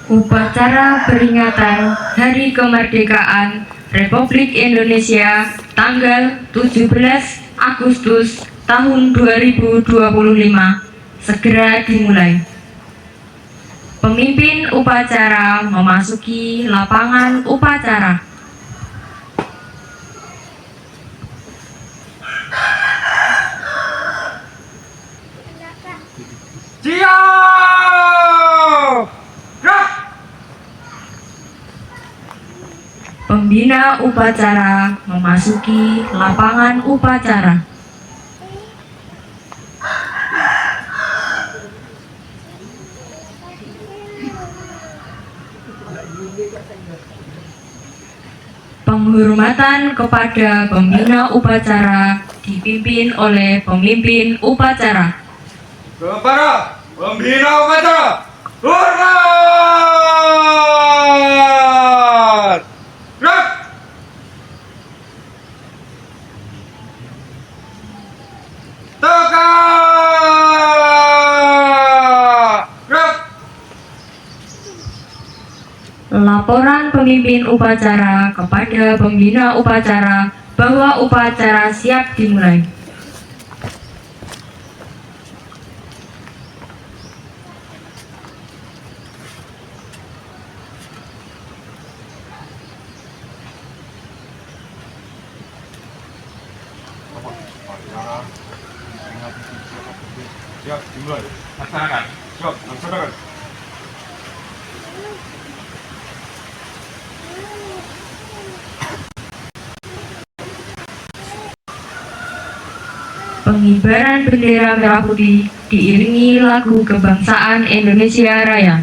Upacara peringatan Hari Kemerdekaan Republik Indonesia tanggal 17 Agustus tahun 2025 segera dimulai. Pemimpin upacara memasuki lapangan upacara. Siap! Gerak! Pembina upacara memasuki lapangan upacara. Penghormatan kepada pembina upacara dipimpin oleh pemimpin upacara. Kepada pembina upacara, hormat! Gerak! Tegak! Gerak! Laporan pemimpin upacara kepada pembina upacara bahwa upacara siap dimulai. Siap, dimulai. Laksanakan. Siap, laksanakan. Pengibaran bendera merah putih diiringi lagu kebangsaan Indonesia Raya.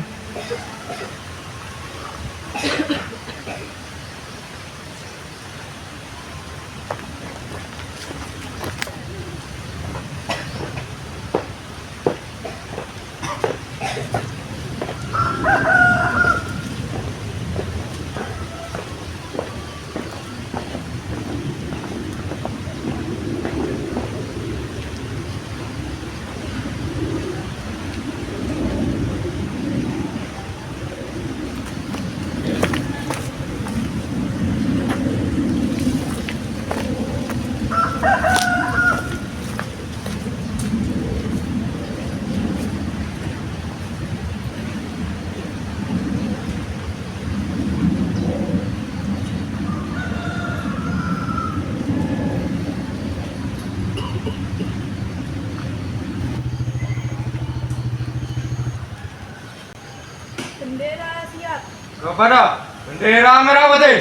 Bendera siap. Kepada bendera merah putih,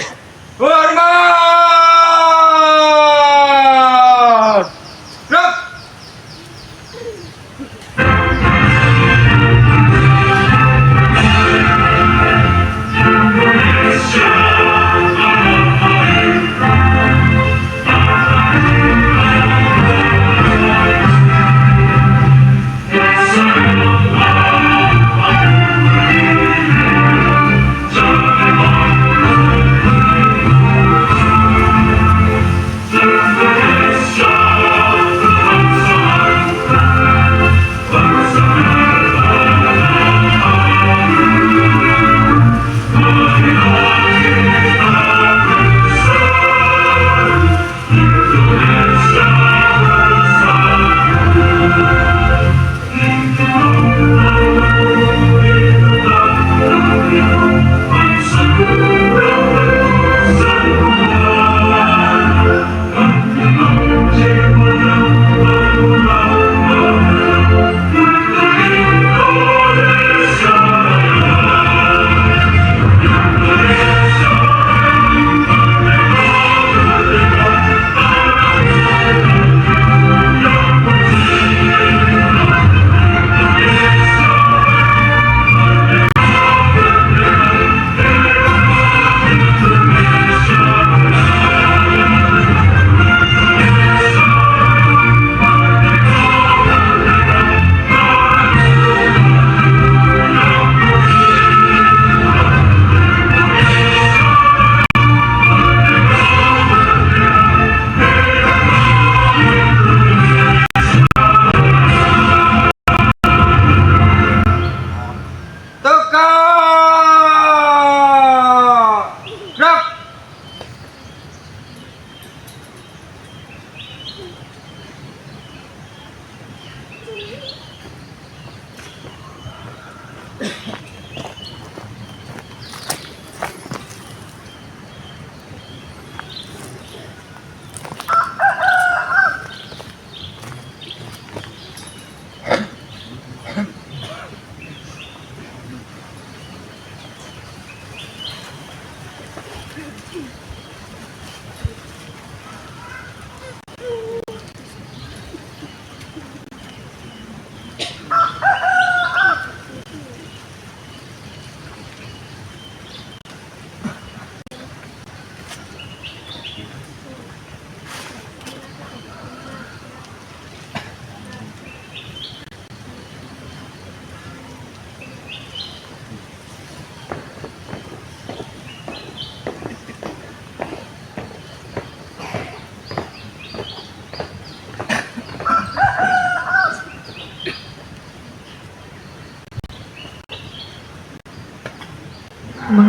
hormat! Gerak!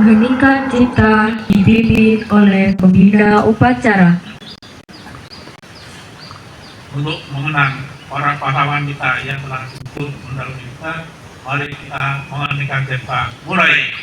Mengheningkan cipta dipimpin oleh pembina upacara. Untuk mengenang para pahlawan kita yang telah hidup mendahului kita, mari kita mengeningkan cipta. Mulai.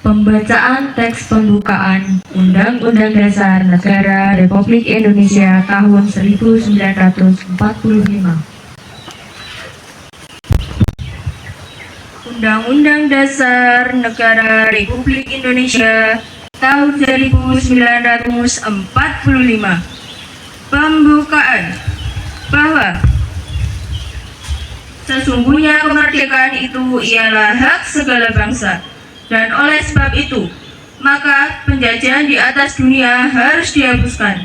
Pembacaan teks pembukaan Undang-Undang Dasar Negara Republik Indonesia tahun 1945. Undang-Undang Dasar Negara Republik Indonesia tahun 1945. Pembukaan. Bahwa sesungguhnya kemerdekaan itu ialah hak segala bangsa, dan oleh sebab itu maka penjajahan di atas dunia harus dihapuskan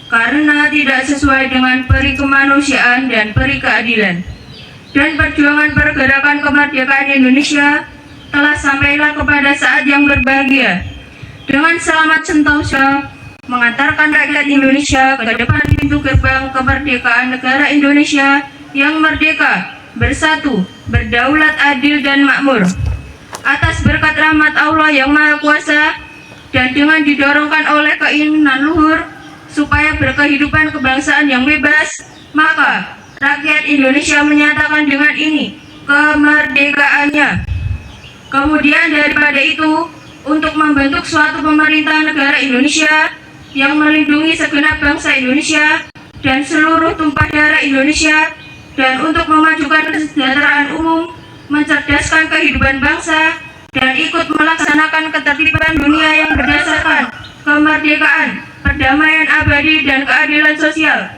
karena tidak sesuai dengan peri kemanusiaan dan peri keadilan. Dan perjuangan pergerakan kemerdekaan Indonesia telah sampailah kepada saat yang berbahagia dengan selamat sentosa mengantarkan rakyat Indonesia ke depan pintu gerbang kemerdekaan negara Indonesia yang merdeka, bersatu, berdaulat, adil, dan makmur. Atas berkat rahmat Allah yang Maha Kuasa dan dengan didorongkan oleh keinginan luhur supaya berkehidupan kebangsaan yang bebas, maka rakyat Indonesia menyatakan dengan ini kemerdekaannya. Kemudian daripada itu, untuk membentuk suatu pemerintah negara Indonesia yang melindungi segenap bangsa Indonesia dan seluruh tumpah darah Indonesia, dan untuk memajukan kesejahteraan umum, mencerdaskan kehidupan bangsa, dan ikut melaksanakan ketertiban dunia yang berdasarkan kemerdekaan, perdamaian abadi, dan keadilan sosial.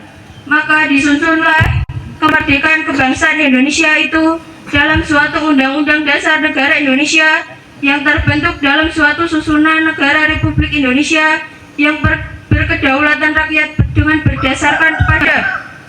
Maka disusunlah kemerdekaan kebangsaan Indonesia itu dalam suatu Undang-Undang Dasar Negara Indonesia yang terbentuk dalam suatu susunan negara Republik Indonesia yang berkedaulatan rakyat dengan berdasarkan pada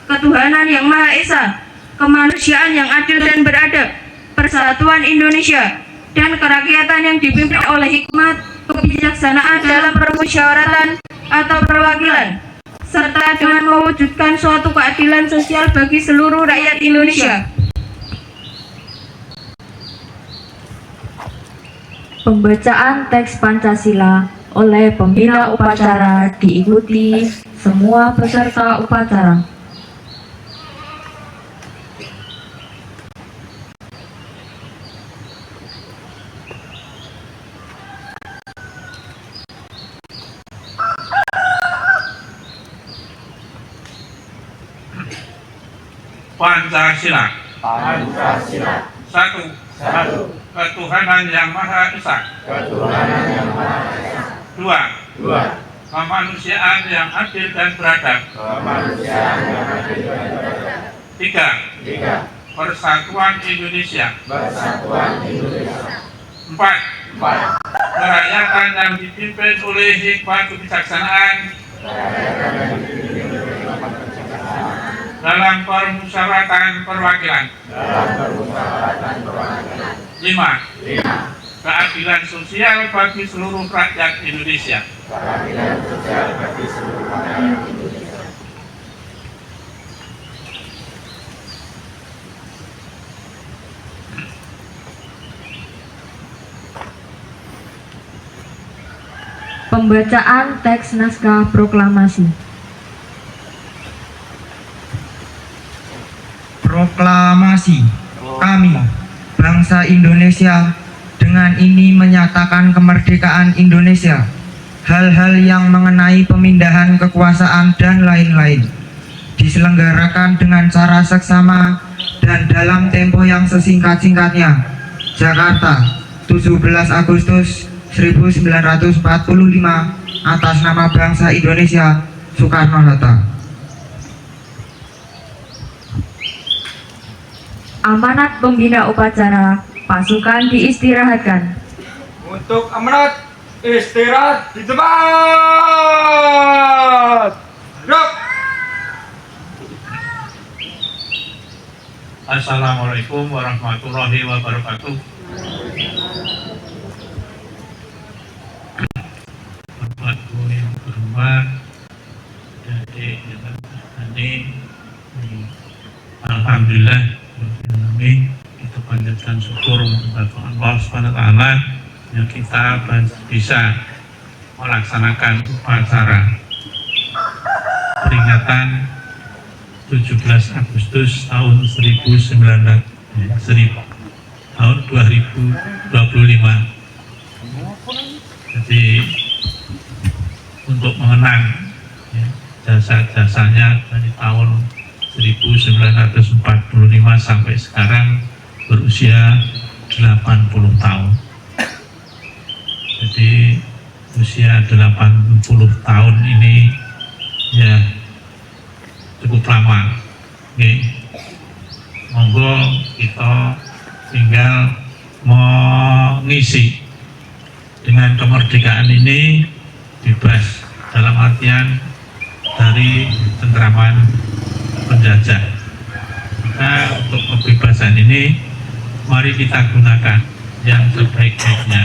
ketuhanan yang Maha Esa, kemanusiaan yang adil dan beradab, persatuan Indonesia, dan kerakyatan yang dipimpin oleh hikmat kebijaksanaan dalam permusyawaratan atau perwakilan, serta dengan mewujudkan suatu keadilan sosial bagi seluruh rakyat Indonesia. Pembacaan teks Pancasila oleh pembina upacara diikuti semua peserta upacara. Pancasila. Pancasila. Satu. Ketuhanan yang Maha Esa. Dua. Kemanusiaan yang adil dan beradab. Tiga. 3. Persatuan Indonesia. Persatuan Indonesia. 4. 4. Kerakyatan yang dipimpin oleh hikmat kebijaksanaan dalam permusyawaratan perwakilan. 5. Keadilan sosial bagi seluruh rakyat Indonesia. Keadilan sosial bagi seluruh rakyat Indonesia. Pembacaan teks naskah proklamasi. Proklamasi. Kami, bangsa Indonesia, dengan ini menyatakan kemerdekaan Indonesia. Hal-hal yang mengenai pemindahan kekuasaan dan lain-lain diselenggarakan dengan cara seksama dan dalam tempo yang sesingkat-singkatnya. Jakarta, 17 Agustus 1945, atas nama bangsa Indonesia, Soekarno-Hatta. Amanat pembina upacara, pasukan diistirahatkan. Untuk amanat istirahat di tempat. Gerak. Assalamualaikum warahmatullahi wabarakatuh. Bapak Ibu yang berhormat, adik ini, alhamdulillah, kita panjatkan syukur kepada Allah SWT yang kita bisa melaksanakan upacara peringatan 17 Agustus tahun 2025. Jadi untuk mengenang jasa-jasanya dari tahun 1945 sampai sekarang berusia 80 tahun. Jadi usia 80 tahun ini ya cukup lama. Oke. Monggo kita tinggal mengisi dengan kemerdekaan ini bebas dalam artian dari cengkraman penjajah. Nah, untuk kebebasan ini mari kita gunakan yang sebaik-baiknya.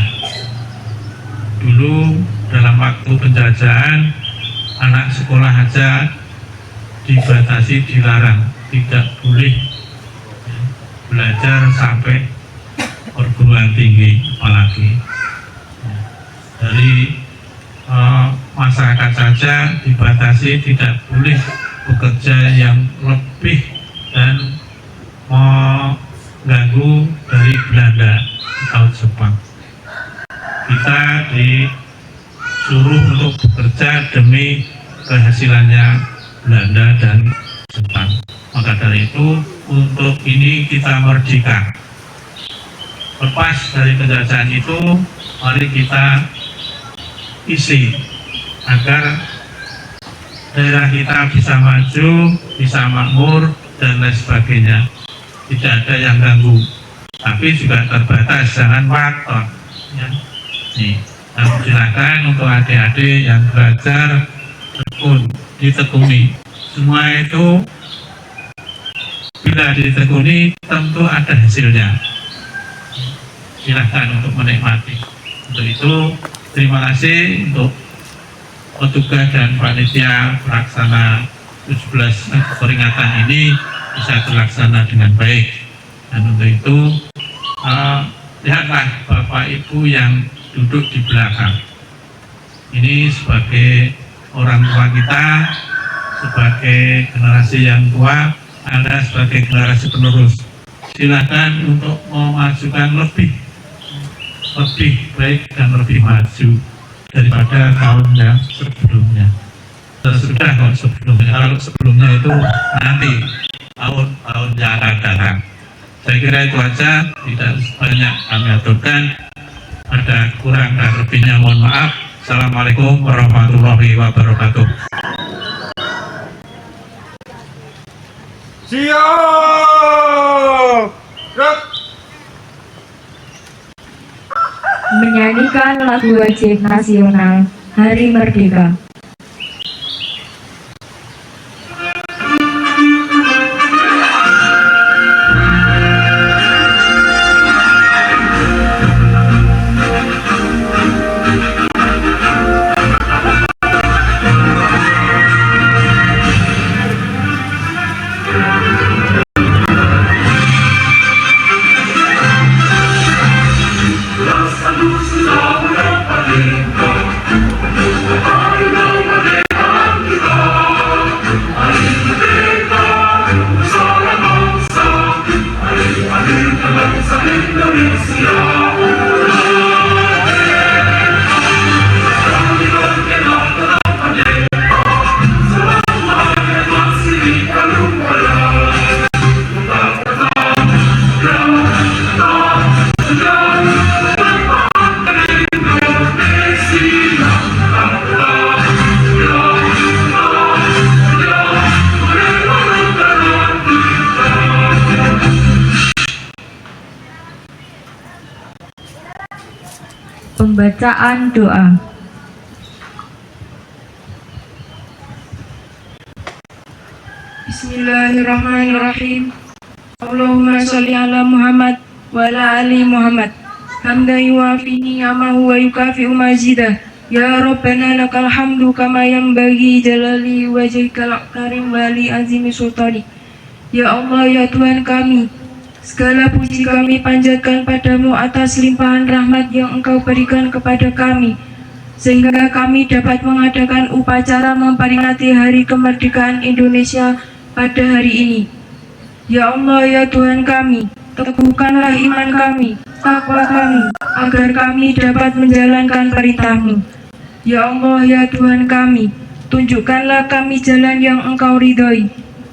Dulu dalam waktu penjajahan anak sekolah aja dibatasi, dilarang, tidak boleh belajar sampai perguruan tinggi, apalagi dari masyarakat saja dibatasi, tidak boleh bekerja yang lebih dan mengganggu dari Belanda atau Jepang. Kita disuruh untuk bekerja demi kehasilannya Belanda dan Jepang. Maka dari itu untuk ini kita merdeka. Lepas dari penjajahan itu, mari kita isi agar daerah kita bisa maju, bisa makmur dan lain sebagainya. Tidak ada yang ganggu, tapi juga terbatas, jangan waton. Ya. Nih, silakan untuk adik-adik yang belajar tekun, ditekuni. Semua itu bila ditekuni tentu ada hasilnya. Silahkan untuk menikmati. Untuk itu terima kasih untuk petugas dan panitia pelaksana 17 peringatan ini bisa terlaksana dengan baik. Dan untuk itu lihatlah Bapak Ibu yang duduk di belakang. Ini sebagai orang tua kita, sebagai generasi yang tua, Anda sebagai generasi penerus. Silakan untuk memajukan lebih baik dan lebih maju daripada tahun yang sebelumnya. Sudah kok sebelumnya, kalau sebelumnya itu nanti tahun yang akan datang. Saya kira itu aja, tidak banyak kami aturkan. Ada kurang dan lebihnya mohon maaf. Assalamualaikum warahmatullahi wabarakatuh. Siap. menyanyikan lagu wajib nasional Hari Merdeka. Pembacaan doa. Bismillahirrahmanirrahim. Allahumma sholli ala Muhammad wa ala ali Muhammad. Hamdan yuwafi ni'amahu wa yukafi'u mazidah. Ya Rabbana lakal hamdu kama yanbaghi jalali wajhikal karim wa li azimi sultani. Ya Allah, ya Tuhan kami, segala puji kami panjatkan padamu atas limpahan rahmat yang Engkau berikan kepada kami, sehingga kami dapat mengadakan upacara memperingati Hari Kemerdekaan Indonesia pada hari ini. Ya Allah, ya Tuhan kami, teguhkanlah iman kami, takwa kami, agar kami dapat menjalankan perintah-Mu. Ya Allah, ya Tuhan kami, tunjukkanlah kami jalan yang Engkau ridhoi.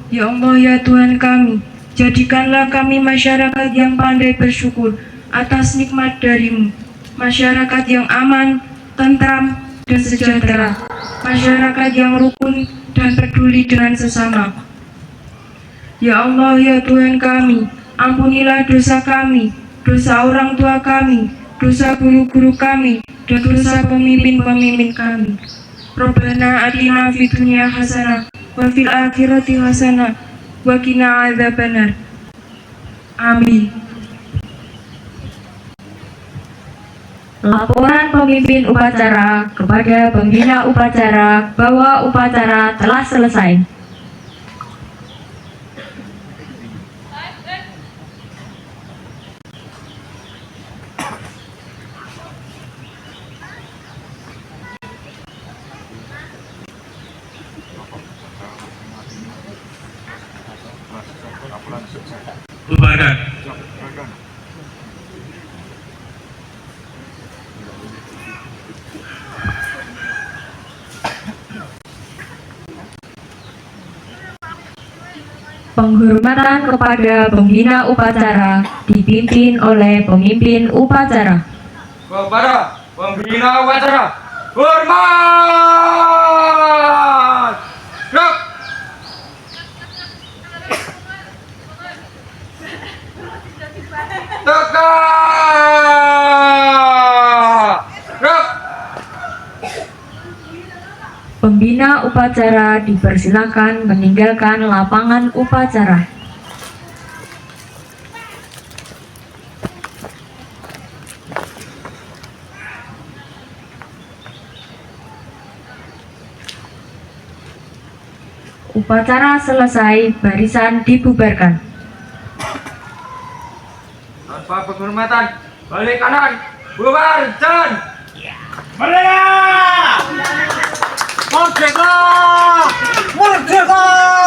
Ya Allah, ya Tuhan kami, jadikanlah kami masyarakat yang pandai bersyukur atas nikmat dari-Mu, masyarakat yang aman, tentram, dan sejahtera, masyarakat yang rukun dan peduli dengan sesama. Ya Allah, ya Tuhan kami, ampunilah dosa kami, dosa orang tua kami, dosa guru-guru kami, dan dosa pemimpin-pemimpin kami. Rabbana atina fid dunya hasanah wa fil akhirati hasanah wa qina adzabannar. Amin. Laporan pemimpin upacara kepada pembina upacara bahwa upacara telah selesai. Bubarkan. Penghormatan kepada pembina upacara dipimpin oleh pemimpin upacara. Kepada pembina upacara, hormat! Gerak! Tegak! Gerak! Pembina upacara dipersilakan meninggalkan lapangan upacara. Upacara selesai, barisan dibubarkan. Tanpa penghormatan, balik kanan, bubar, jalan! Merdeka! Merdeka! Merdeka!